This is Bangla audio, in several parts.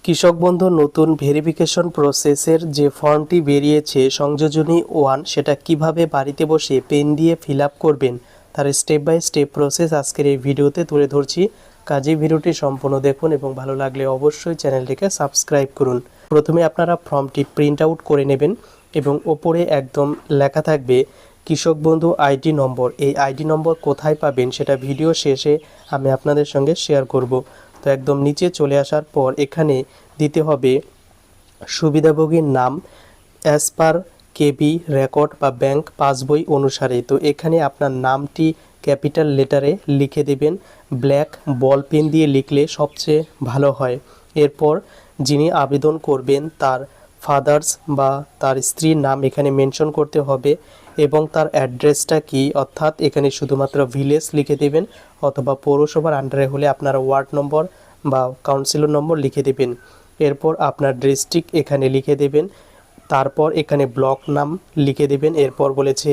কৃষক বন্ধু নতুন ভেরিফিকেশন প্রসেসের যে ফর্মটি বেরিয়েছে সংযোজনী 1 সেটা কিভাবে বাড়িতে বসে পেন দিয়ে ফিল আপ করবেন তার স্টেপ বাই স্টেপ প্রসেস আজকের এই ভিডিওতে তুলে ধরছি। কাজেই ভিডিওটি সম্পূর্ণ দেখুন এবং ভালো লাগলে অবশ্যই চ্যানেলটিকে সাবস্ক্রাইব করুন। প্রথমে আপনারা ফর্মটি প্রিন্ট আউট করে নেবেন এবং ওপরে একদম লেখা থাকবে কৃষক বন্ধু আইডি নম্বর। এই আইডি নম্বর কোথায় পাবেন সেটা ভিডিও শেষে আমি আপনাদের সঙ্গে শেয়ার করব। তো একদম নিচে চলে আসার পর এখানে দিতে হবে সুবিধাভোগীর নাম অ্যাজ পার কেবি রেকর্ড বা ব্যাংক পাসবই অনুসারে। তো এখানে আপনার নামটি ক্যাপিটাল লেটারে লিখে দেবেন, ব্ল্যাক বল পেন দিয়ে লিখলে সবচেয়ে ভালো হয়। এরপর যিনি আবেদন করবেন তার ফাদার্স বা তার স্ত্রীর নাম এখানে মেনশন করতে হবে এবং তার অ্যাড্রেসটা কি, অর্থাৎ এখানে শুধুমাত্র ভিলেজ লিখে দেবেন অথবা পৌরসভার আন্ডারে হলে আপনার ওয়ার্ড নম্বর বা কাউন্সিলর নম্বর লিখে দেবেন। এরপর আপনার ডিস্ট্রিক্ট এখানে লিখে দেবেন, তারপর এখানে ব্লক নাম লিখে দেবেন। এরপর বলেছে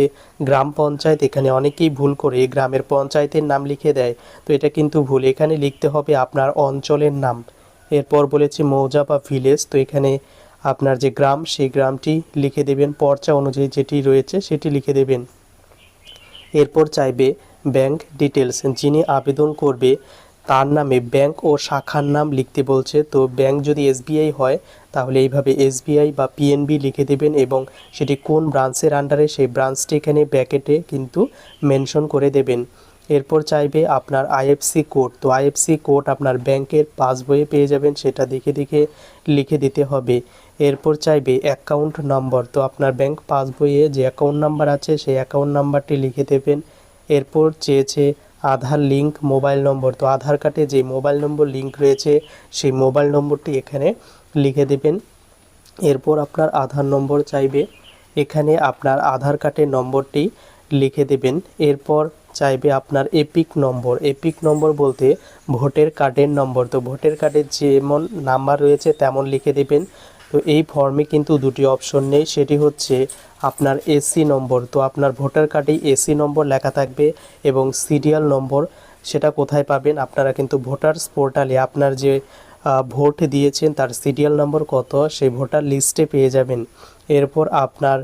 গ্রাম পঞ্চায়েত, এখানে অনেকেই ভুল করে গ্রামের পঞ্চায়েতের নাম লিখে দেয়, তো এটা কিন্তু ভুল, এখানে লিখতে হবে আপনার অঞ্চলের নাম। এরপর বলেছে মৌজা বা ভিলেজ, তো এখানে আপনার যে গ্রাম সেই গ্রামটি লিখে দেবেন, পর্চা অনুযায়ী যেটি রয়েছে সেটি লিখে দেবেন। এরপর চাইবে ব্যাংক ডিটেলস, যিনি আবেদন করবে তার নামে ব্যাংক ও শাখার নাম লিখতে বলছে। তো ব্যাংক যদি এসবিআই হয় তাহলে এইভাবে এসবিআই বা পিএনবি লিখে দেবেন এবং সেটি কোন ব্রাঞ্চের আন্ডারে সেই ব্রাঞ্চটি এখানে ব্র্যাকেটে কিন্তু মেনশন করে দেবেন। এরপর চাইবে আপনার আইএফসি কোড, তো আইএফসি কোড আপনার ব্যাংকের পাসবইয়ে পেয়ে যাবেন, সেটা দেখে দেখে লিখে দিতে হবে। এরপর চাইবে অ্যাকাউন্ট নম্বর, তো আপনার ব্যাংক পাসবইয়ে যে অ্যাকাউন্ট নাম্বার আছে সেই অ্যাকাউন্ট নাম্বারটি লিখে দেবেন। এরপর চেয়েছে আধার লিঙ্ক মোবাইল নম্বর, তো আধার কার্ডে যে মোবাইল নম্বর লিঙ্ক রয়েছে সেই মোবাইল নম্বরটি এখানে লিখে দেবেন। এরপর আপনার আধার নম্বর চাইবে, এখানে আপনার আধার কার্ডের নম্বরটি লিখে দেবেন। এরপর চাইবে আপনার এপিক নম্বর, এপিক নম্বর বলতে ভোটার কার্ডের নম্বর, তো ভোটার কার্ডের যেমন নাম্বার রয়েছে তেমন লিখে দেবেন। তো এই ফর্মে কিন্তু দুটি অপশন নেই, সেটি হচ্ছে আপনার এসি নম্বর, তো আপনার ভোটার কার্ডেই এসি নম্বর লেখা থাকবে এবং সিরিয়াল নম্বর সেটা কোথায় পাবেন, আপনারা কিন্তু ভোটার্স পোর্টালে আপনার যে ভোট দিয়েছেন তার সিরিয়াল নম্বর কত সেই ভোটার লিস্টে পেয়ে যাবেন। এরপর আপনার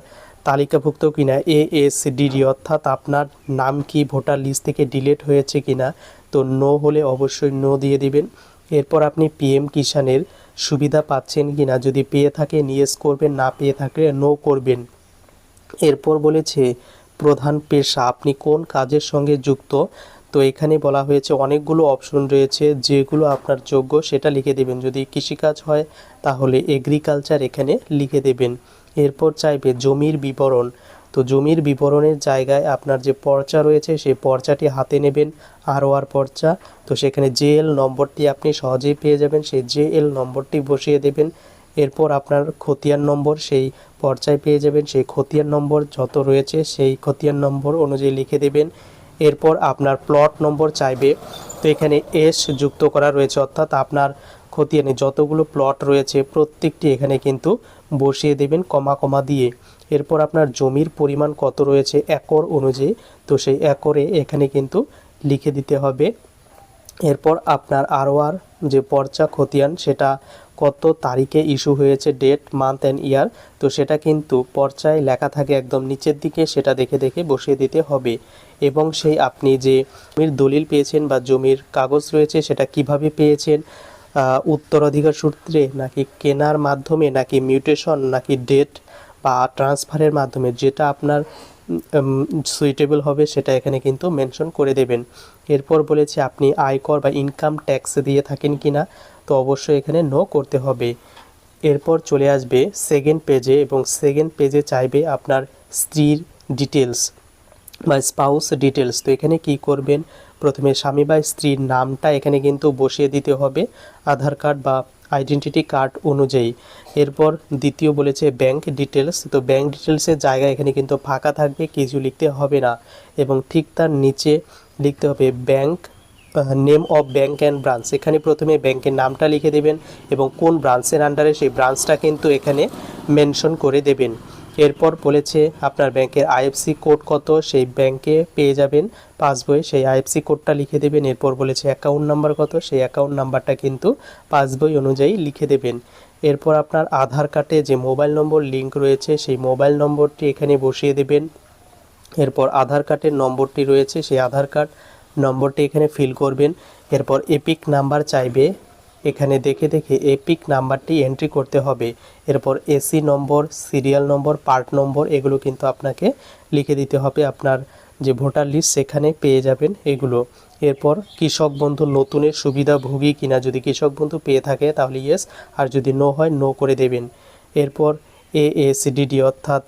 তালিকাভুক্ত কিনা এএসডিডি, অর্থাৎ আপনার নাম কি ভোটার লিস্ট থেকে ডিলিট হয়েছে কিনা, তো নো হলে অবশ্যই নো দিয়ে দিবেন। এরপর আপনি পিএম কিষাণের সুবিধা পাচ্ছেন কিনা, যদি পেয়ে থাকেন ইয়েস করবেন, না পেয়ে থাকলে নো করবেন। এরপর বলেছে প্রধান পেশা, আপনি কোন কাজের সঙ্গে যুক্ত, তো এখানে বলা হয়েছে অনেকগুলো অপশন রয়েছে, যেগুলো আপনার যোগ্য সেটা লিখে দেবেন। যদি কৃষিকাজ হয় তাহলে এগ্রিকালচার এখানে লিখে দেবেন। এরপর চাইবে জমির বিবরণ, তো জমির বিবরণের জায়গায় আপনার যে পর্চা রয়েছে সেই পর্চাটি হাতে নেবেন, আর পর্চা, তো সেখানে জেএল নম্বরটি আপনি সহজেই পেয়ে যাবেন, সেই জেএল নম্বরটি বসিয়ে দেবেন। এরপর আপনার খতিয়ান নম্বর সেই পর্চায় পেয়ে যাবেন, সেই খতিয়ান নম্বর যত রয়েছে সেই খতিয়ান নম্বর অনুযায়ী লিখে দেবেন। এরপর আপনার প্লট নম্বর চাইবে, তো এখানে এস যুক্ত করা রয়েছে, অর্থাৎ আপনার খতিয়ানে যতগুলো প্লট রয়েছে প্রত্যেকটি এখানে কিন্তু বসিয়ে দেবেন কমা কমা দিয়ে। এরপর আপনার জমির পরিমাণ কত রয়েছে একর অনুযায়ী, তো সেই একরে এখানে কিন্তু লিখে দিতে হবে। এরপর আপনার আরওআর যে পর্চা খতিয়ান সেটা কত তারিখে ইস্যু হয়েছে, ডেট মান্থ অ্যান্ড ইয়ার, তো সেটা কিন্তু পর্চায় লেখা থাকে একদম নিচের দিকে, সেটা দেখে দেখে বসিয়ে দিতে হবে। এবং সেই আপনি যে জমির দলিল পেয়েছেন বা জমির কাগজ রয়েছে সেটা কিভাবে পেয়েছেন, উত্তরাধিকার সূত্রে নাকি কেনার মাধ্যমে নাকি মিউটেশন নাকি ডেট বা ট্রান্সফারের মাধ্যমে, যেটা আপনার সুইটেবল হবে সেটা এখানে কিন্তু মেনশন করে দেবেন। এরপর বলেছে আপনি আয়কর বা ইনকাম ট্যাক্স দিয়ে থাকেন কিনা, তো অবশ্যই এখানে নো করতে হবে। এরপর চলে আসবে সেকেন্ড পেজে এবং সেকেন্ড পেজে চাইবে আপনার স্ত্রীর ডিটেলস বা স্পাউস ডিটেলস, তো এখানে কি করবেন, প্রথমে স্বামী বা স্ত্রীর নামটা এখানে কিন্তু বসিয়ে দিতে হবে আধার কার্ড বা আইডেন্টিটি কার্ড অনুযায়ী। এরপর দ্বিতীয় বলেছে ব্যাংক ডিটেলস, তো ব্যাংক ডিটেলসের জায়গায় এখানে কিন্তু ফাঁকা থাকবে, কিছু লিখতে হবে না এবং ঠিক তার নিচে লিখতে হবে bank name of bank and branch, এখানে প্রথমে ব্যাংকের নামটা লিখে দেবেন এবং কোন ব্রাঞ্চের আন্ডারে সেই ব্রাঞ্চটা কিন্তু এখানে মেনশন করে দেবেন। এরপর বলেছে আপনার ব্যাংকের আইএফসি কোড কত, সেই ব্যাংকে পেয়ে যাবেন পাসবই, সেই আইএফসি কোডটা লিখে দেবেন। এরপর বলেছে অ্যাকাউন্ট নাম্বার কত, সেই অ্যাকাউন্ট নাম্বারটা কিন্তু পাসবই অনুযায়ী লিখে দেবেন। এরপর আপনার আধার কার্ডে যে মোবাইল নম্বর লিঙ্ক রয়েছে সেই মোবাইল নম্বরটি এখানে বসিয়ে দেবেন। এরপর আধার কার্ডের নম্বরটি রয়েছে সেই আধার কার্ড নম্বরটি এখানে ফিল করবেন। এরপর এপিক নাম্বার চাইবে, এখানে দেখে দেখে এপিক নাম্বারটি এন্ট্রি করতে হবে। এরপর এসি নম্বর, সিরিয়াল নম্বর, পার্ট নম্বর এগুলো কিন্তু আপনাকে লিখে দিতে হবে। আপনার যে ভোটার লিস্ট সেখানে পেয়ে যাবেন এগুলো। এরপর কৃষক বন্ধু নতুনের সুবিধাভোগী কিনা, যদি কৃষক বন্ধু পেয়ে থাকে তাহলে ইয়েস, আর যদি নো হয় নো করে দেবেন। এরপর এএসডিডি অর্থাৎ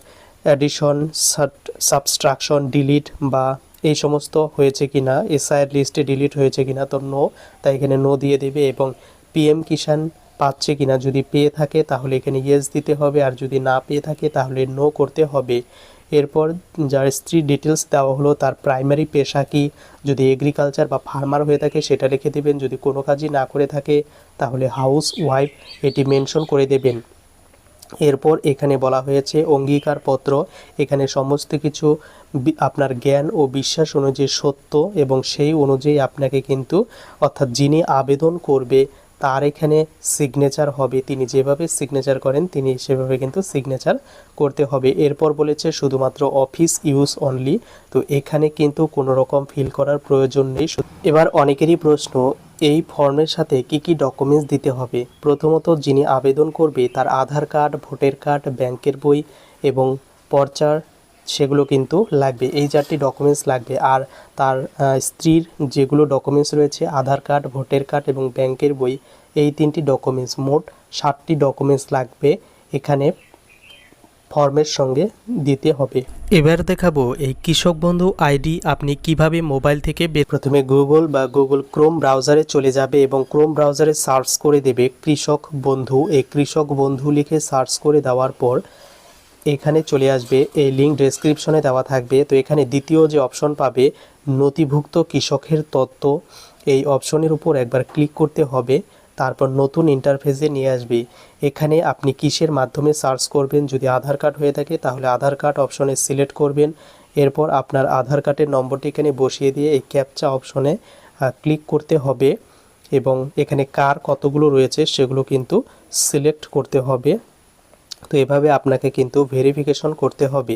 অ্যাডিশন, সাবস্ট্রাকশন, ডিলিট বা এই সমস্ত হয়েছে কিনা, এসআইয়ের লিস্টে ডিলিট হয়েছে কিনা, তো নো, তাই এখানে নো দিয়ে দেবে। এবং পিএম কিষাণ পাচ্ছে কিনা, যদি পেয়ে থাকে তাহলে এখানে ইয়েস দিতে হবে, আর যদি না পেয়ে থাকে তাহলে নো করতে হবে। এরপর যার স্ত্রী ডিটেলস দেওয়া হলো, তার প্রাইমারি পেশা কি, যদি এগ্রিকালচার বা ফার্মার হয়ে থাকে সেটা লিখে দেবেন, যদি কোনো কাজই না করে থাকে তাহলে হাউস ওয়াইফ এটি মেনশন করে দেবেন। এরপর এখানে বলা হয়েছে অঙ্গীকারপত্র, এখানে সমস্ত কিছু আপনার জ্ঞান ও বিশ্বাস অনুযায়ী সত্য এবং সেই অনুযায়ী আপনাকে কিন্তু, অর্থাৎ যিনি আবেদন করবে তার এখানে সিগনেচার হবে, তিনি যেভাবে সিগনেচার করেন তিনি সেভাবে কিন্তু সিগনেচার করতে হবে। এরপর বলেছে শুধুমাত্র অফিস ইউজ অনলি, তো এখানে কিন্তু কোনো রকম ফিল করার প্রয়োজন নেই। এবার অনেকেরই প্রশ্ন, এই ফর্মের সাথে কি কি ডকুমেন্টস দিতে হবে। প্রথমত যিনি আবেদন করবে তার আধার কার্ড, ভোটার কার্ড, ব্যাংকের বই এবং পর্চার সেগুলো কিন্তু লাগবে, এই 4টি ডকুমেন্টস লাগবে। আর তার স্ত্রীর যেগুলো ডকুমেন্টস রয়েছে আধার কার্ড, ভোটার কার্ড এবং ব্যাংকের বই, এই 3টি ডকুমেন্টস, মোট 7টি ডকুমেন্টস লাগবে এখানে ফর্মের সঙ্গে দিতে হবে। এবার দেখাবো এই কৃষক বন্ধু আইডি আপনি কিভাবে মোবাইল থেকে প্রথমে গুগল বা গুগল ক্রোম ব্রাউজারে চলে যাবে এবং ক্রোম ব্রাউজারে সার্চ করে দেবে কৃষক বন্ধু। এই কৃষক বন্ধু লিখে সার্চ করে দেওয়ার পর এখানে চলে আসবে, এই লিঙ্ক ডেসক্রিপশনে দেওয়া থাকবে। তো এখানে দ্বিতীয় যে অপশন পাবে নথিভুক্ত কৃষকের তথ্য, এই অপশনের উপর একবার ক্লিক করতে হবে, তারপর নতুন ইন্টারফেসে নিয়ে আসবে। এখানে আপনি কিসের মাধ্যমে সার্চ করবেন, যদি আধার কার্ড হয়ে থাকে তাহলে আধার কার্ড অপশনে সিলেক্ট করবেন। এরপর আপনার আধার কার্ডের নম্বরটি এখানে বসিয়ে দিয়ে এই ক্যাপচা অপশনে ক্লিক করতে হবে এবং এখানে কার কতগুলো রয়েছে সেগুলো কিন্তু সিলেক্ট করতে হবে। তো এভাবে আপনাকে কিন্তু ভেরিফিকেশন করতে হবে।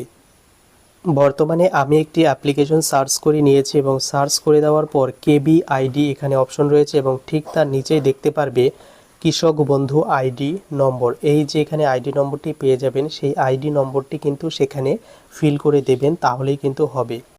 বর্তমানে আমি একটি অ্যাপ্লিকেশন সার্চ করে নিয়েছি এবং সার্চ করে দেওয়ার পর কেবি আইডি এখানে অপশন রয়েছে এবং ঠিক তার নিচেই দেখতে পারবে কৃষক বন্ধু আইডি নম্বর। এই যে এখানে আইডি নম্বরটি পেয়ে যাবেন, সেই আইডি নম্বরটি কিন্তু সেখানে ফিল করে দেবেন, তাহলেই কিন্তু হবে।